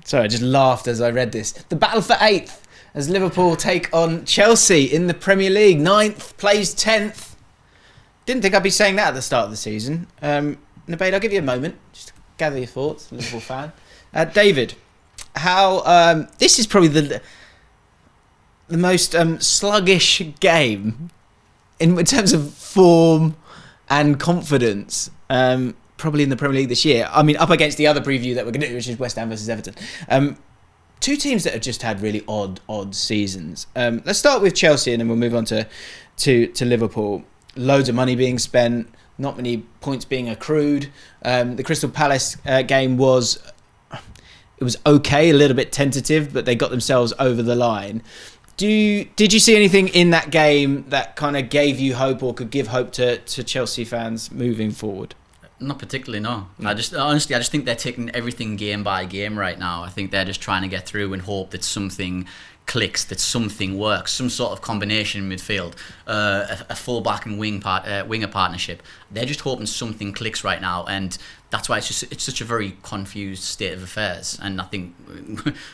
Sorry, I just laughed as I read this. The battle for 8th as Liverpool take on Chelsea in the Premier League. 9th plays 10th. Didn't think I'd be saying that at the start of the season. Nubaid, I'll give you a moment. Just to gather your thoughts, Liverpool fan. David, how this is probably the most sluggish game in terms of form and confidence, probably in the Premier League this year. I mean, up against the other preview that we're going to do, which is West Ham versus Everton. Two teams that have just had really odd seasons. Let's start with Chelsea and then we'll move on to Liverpool. Loads of money being spent, not many points being accrued. The Crystal Palace game was okay, a little bit tentative, but they got themselves over the line. Did you see anything in that game that kind of gave you hope or could give hope to Chelsea fans moving forward? Not particularly, no. I just think they're taking everything game by game right now. I think they're just trying to get through and hope that something clicks, that something works, some sort of combination in midfield, a full-back and winger partnership. They're just hoping something clicks right now, and that's why it's such a very confused state of affairs. And I think,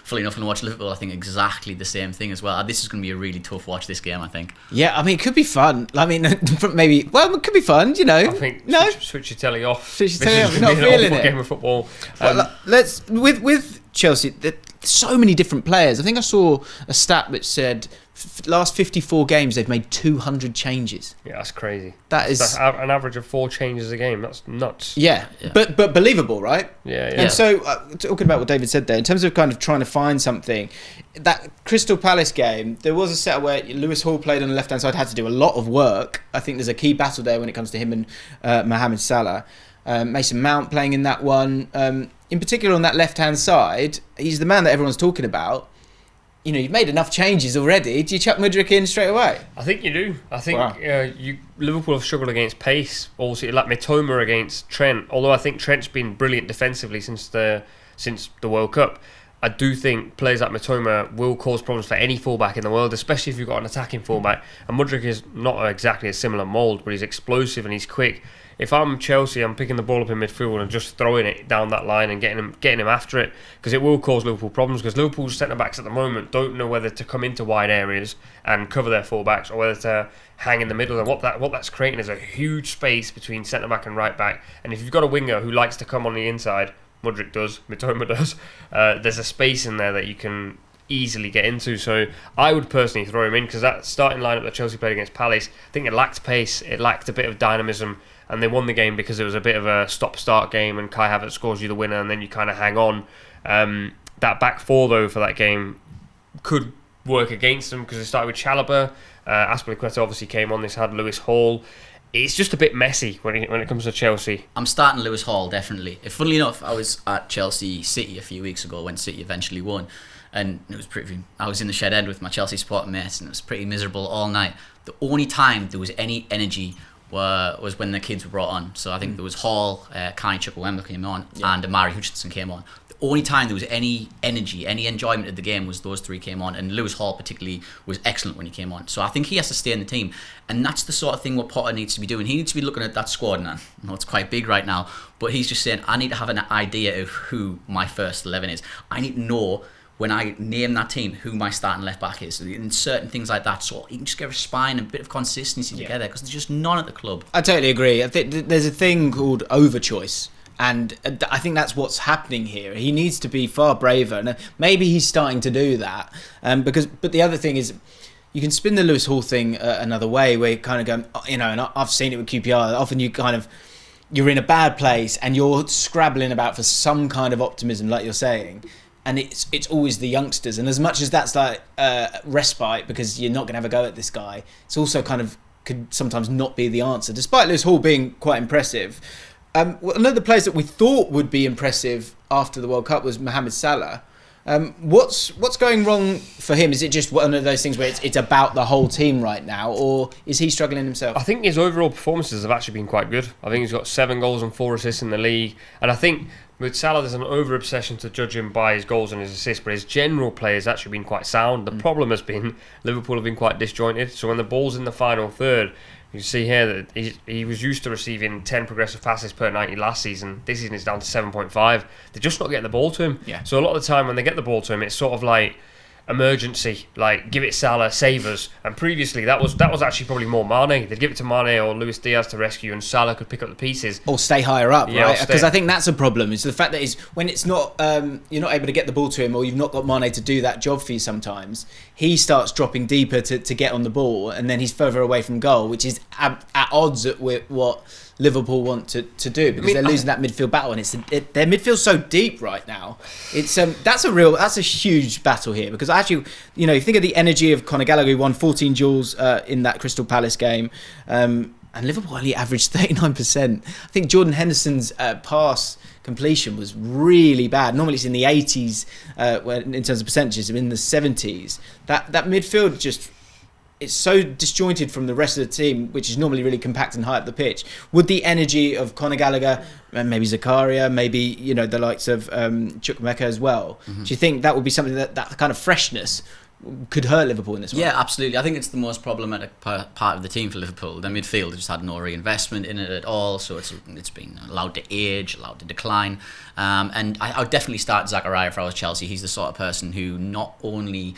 fully enough, when I watch Liverpool, I think exactly the same thing as well. This is going to be a really tough watch, this game, I think. Yeah, I mean, it could be fun. I mean, maybe, well, it could be fun, you know. I think no? switch your telly off. Switch your telly off, not feeling it. Game of football. Well, let's, with Chelsea, so many different players. I think I saw a stat which said last 54 games they've made 200 changes. Yeah, that's crazy. That's an average of 4 changes a game. That's nuts. Yeah. But believable, right? Yeah. And so, talking about what David said there, in terms of kind of trying to find something, that Crystal Palace game, there was a set where Lewis Hall played on the left-hand side, had to do a lot of work. I think there's a key battle there when it comes to him and Mohamed Salah. Mason Mount playing in that one. In particular on that left-hand side, he's the man that everyone's talking about. You know, you've made enough changes already. Do you chuck Mudryk in straight away? I think you do. I think Liverpool have struggled against pace. Also, like Mitoma against Trent. Although I think Trent's been brilliant defensively since the World Cup. I do think players like Mitoma will cause problems for any fullback in the world, especially if you've got an attacking fullback. And Mudryk is not exactly a similar mould, but he's explosive and he's quick. If I'm Chelsea, I'm picking the ball up in midfield and just throwing it down that line and getting him after it, because it will cause Liverpool problems, because Liverpool's centre-backs at the moment don't know whether to come into wide areas and cover their full-backs or whether to hang in the middle, and what that's creating is a huge space between centre-back and right-back. And if you've got a winger who likes to come on the inside, Mudryk does, Mitoma does, there's a space in there that you can easily get into. So I would personally throw him in, because that starting lineup that Chelsea played against Palace, I think it lacked pace, it lacked a bit of dynamism, and they won the game because it was a bit of a stop-start game and Kai Havertz scores you the winner and then you kind of hang on. That back four, though, for that game could work against them, because they started with Chalobah, Azpilicueta obviously came on, this had Lewis Hall. It's just a bit messy when it comes to Chelsea. I'm starting Lewis Hall, definitely. Funnily enough, I was at Chelsea City a few weeks ago when City eventually won, and it was I was in the shed end with my Chelsea supporting mates, and it was pretty miserable all night. The only time there was any energy was when the kids were brought on. So I think there was Hall, Kai Chukwuemeka came on, and Amari Hutchinson came on. The only time there was any energy, any enjoyment of the game was those three came on, and Lewis Hall particularly was excellent when he came on. So I think he has to stay in the team, and that's the sort of thing what Potter needs to be doing. He needs to be looking at that squad, and I know it's quite big right now, but he's just saying, I need to have an idea of who my first 11 is. I need to know when I name that team who my starting left back is, and certain things like that, so you can just get a spine and a bit of consistency together, because there's just none at the club. I totally agree. I think there's a thing called overchoice, and I think that's what's happening here. He needs to be far braver, and maybe he's starting to do that. But the other thing is, you can spin the Lewis Hall thing another way, where you kind of go, you know, and I've seen it with QPR. Often you're in a bad place and you're scrabbling about for some kind of optimism, like you're saying. And it's always the youngsters, and as much as that's like respite because you're not going to have a go at this guy, it's also kind of could sometimes not be the answer. Despite Lewis Hall being quite impressive, one of the players that we thought would be impressive after the World Cup was Mohamed Salah. What's going wrong for him? Is it just one of those things where it's about the whole team right now, or is he struggling himself? I think his overall performances have actually been quite good. I think he's got 7 goals and 4 assists in the league, and I think with Salah there's an over-obsession to judge him by his goals and his assists, but his general play has actually been quite sound. The problem has been Liverpool have been quite disjointed, so when the ball's in the final third, You see here that he was used to receiving 10 progressive passes per 90 last season. This season it's down to 7.5. They're just not getting the ball to him. Yeah. So a lot of the time when they get the ball to him, it's sort of like emergency, like give it Salah, save us. And previously that was actually probably more Mane. They'd give it to Mane or Luis Diaz to rescue, and Salah could pick up the pieces or stay higher up, Yeah, right? Because I think that's a problem. Is the fact that is when it's not you're not able to get the ball to him, or you've not got Mane to do that job for you. Sometimes he starts dropping deeper to get on the ball, and then he's further away from goal, which is at odds with what Liverpool want to do, because they're losing that midfield battle, and their midfield's so deep right now. It's that's a huge battle here, because actually, you think of the energy of Conor Gallagher, who won 14 duels in that Crystal Palace game, and Liverpool only averaged 39%. I think Jordan Henderson's pass completion was really bad. Normally it's in the 80s in terms of percentages, in the 70s. That midfield just, it's so disjointed from the rest of the team, which is normally really compact and high up the pitch. Would the energy of Conor Gallagher, maybe Zakaria, maybe the likes of Chukwuemeka as well, do you think that would be something that kind of freshness could hurt Liverpool in this one? Yeah, absolutely. I think it's the most problematic part of the team for Liverpool. The midfield just had no reinvestment in it at all, so it's been allowed to age, allowed to decline. And I would definitely start Zakaria if I was Chelsea. He's the sort of person who not only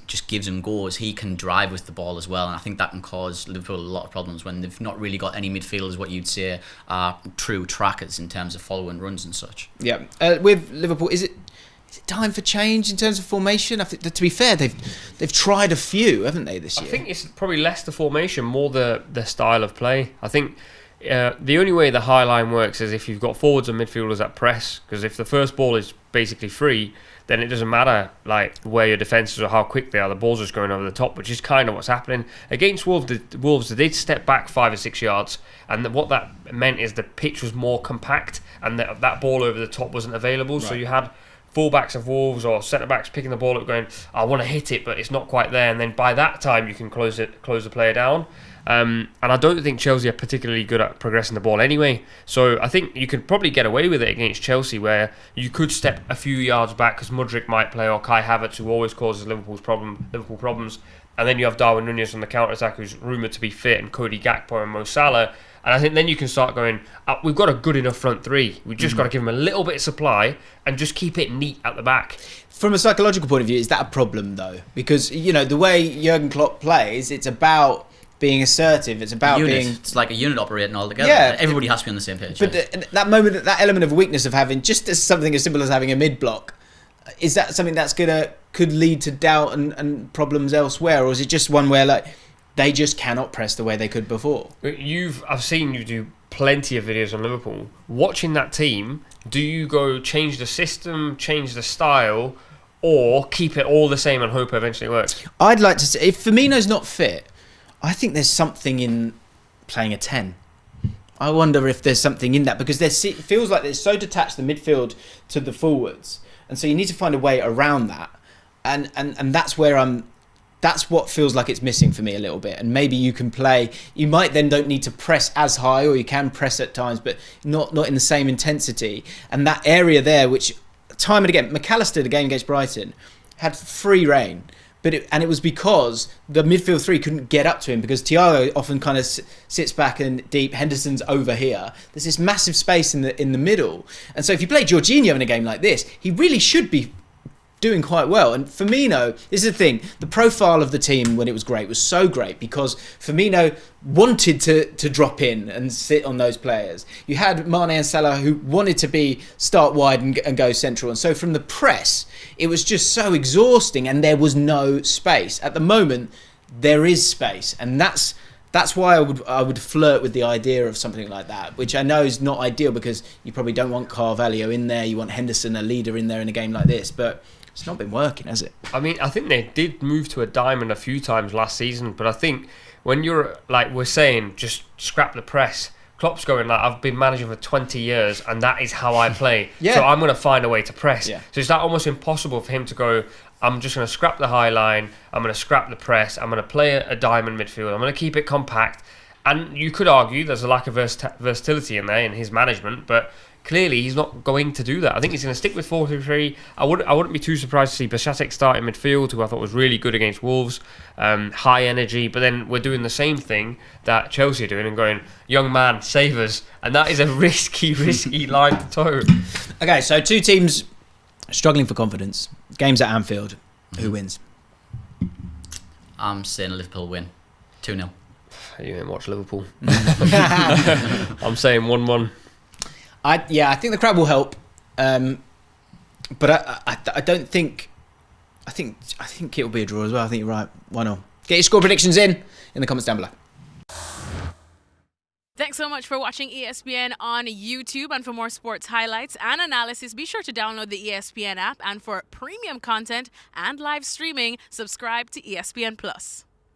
just gives and goes, he can drive with the ball as well. And I think that can cause Liverpool a lot of problems when they've not really got any midfielders, what you'd say are true trackers in terms of following runs and such. Yeah. With Liverpool, is it time for change in terms of formation? I think that, to be fair, they've tried a few, haven't they, this year? I think it's probably less the formation, more the style of play. I think the only way the high line works is if you've got forwards and midfielders that press, because if the first ball is basically free, then it doesn't matter like where your defences or how quick they are, the ball's just going over the top, which is kind of what's happening. Against Wolves, they did step back 5 or 6 yards, and what that meant is the pitch was more compact, and that ball over the top wasn't available, so you had fullbacks of Wolves or centre-backs picking the ball up going, I want to hit it, but it's not quite there. And then by that time, you can close the player down. And I don't think Chelsea are particularly good at progressing the ball anyway. So I think you could probably get away with it against Chelsea, where you could step a few yards back because Mudryk might play, or Kai Havertz, who always causes Liverpool problems. And then you have Darwin Núñez on the counter-attack, who's rumoured to be fit, and Cody Gakpo and Mo Salah. And I think then you can start going, we've got a good enough front three. We've just got to give them a little bit of supply and just keep it neat at the back. From a psychological point of view, is that a problem, though? Because, the way Jurgen Klopp plays, it's about being assertive. It's about It's like a unit operating all together. Yeah. Everybody has to be on the same page. But that moment, that element of weakness of having just something as simple as having a mid-block, is that something that's could lead to doubt and problems elsewhere? Or is it just one where, they just cannot press the way they could before? I've seen you do plenty of videos on Liverpool. Watching that team, do you go change the system, change the style, or keep it all the same and hope it eventually works? I'd like to say, if Firmino's not fit, I think there's something in playing a 10. I wonder if there's something in that, because it feels like they're so detached, the midfield to the forwards, and so you need to find a way around that, and that's where that's what feels like it's missing for me a little bit. And maybe you can play, you might then don't need to press as high, or you can press at times, but not in the same intensity. And that area there, which time and again, McAllister, the game against Brighton, had free reign. But it was because the midfield three couldn't get up to him, because Thiago often kind of sits back and deep, Henderson's over here. There's this massive space in the middle. And so if you play Jorginho in a game like this, he really should be doing quite well. And Firmino, this is the thing, the profile of the team when it was great was so great because Firmino wanted to drop in and sit on those players. You had Mane and Salah who wanted to start wide and go central, and so from the press it was just so exhausting and there was no space. At the moment there is space, and that's why I would flirt with the idea of something like that, which I know is not ideal because you probably don't want Carvalho in there, you want Henderson, a leader, in there in a game like this, but it's not been working, has it? I mean, I think they did move to a diamond a few times last season, but I think when you're, like we're saying, just scrap the press, Klopp's going I've been managing for 20 years and that is how I play. So I'm going to find a way to press. Yeah. So it's almost impossible for him to go, I'm just going to scrap the high line, I'm going to scrap the press, I'm going to play a diamond midfield, I'm going to keep it compact, And you could argue there's a lack of versatility in there in his management, but clearly he's not going to do that. I think he's going to stick with 4-3-3. I wouldn't be too surprised to see Bajcetic start in midfield, who I thought was really good against Wolves, high energy. But then we're doing the same thing that Chelsea are doing and going, young man, save us. And that is a risky line to toe. Okay, so two teams struggling for confidence. Games at Anfield. Who wins? I'm saying Liverpool win 2-0. You didn't watch Liverpool. I'm saying 1-1. I think the crowd will help, but I don't think. I think it'll be a draw as well. I think you're right. 1-0. Get your score predictions in the comments down below. Thanks so much for watching ESPN on YouTube, and for more sports highlights and analysis, be sure to download the ESPN app, and for premium content and live streaming, subscribe to ESPN Plus.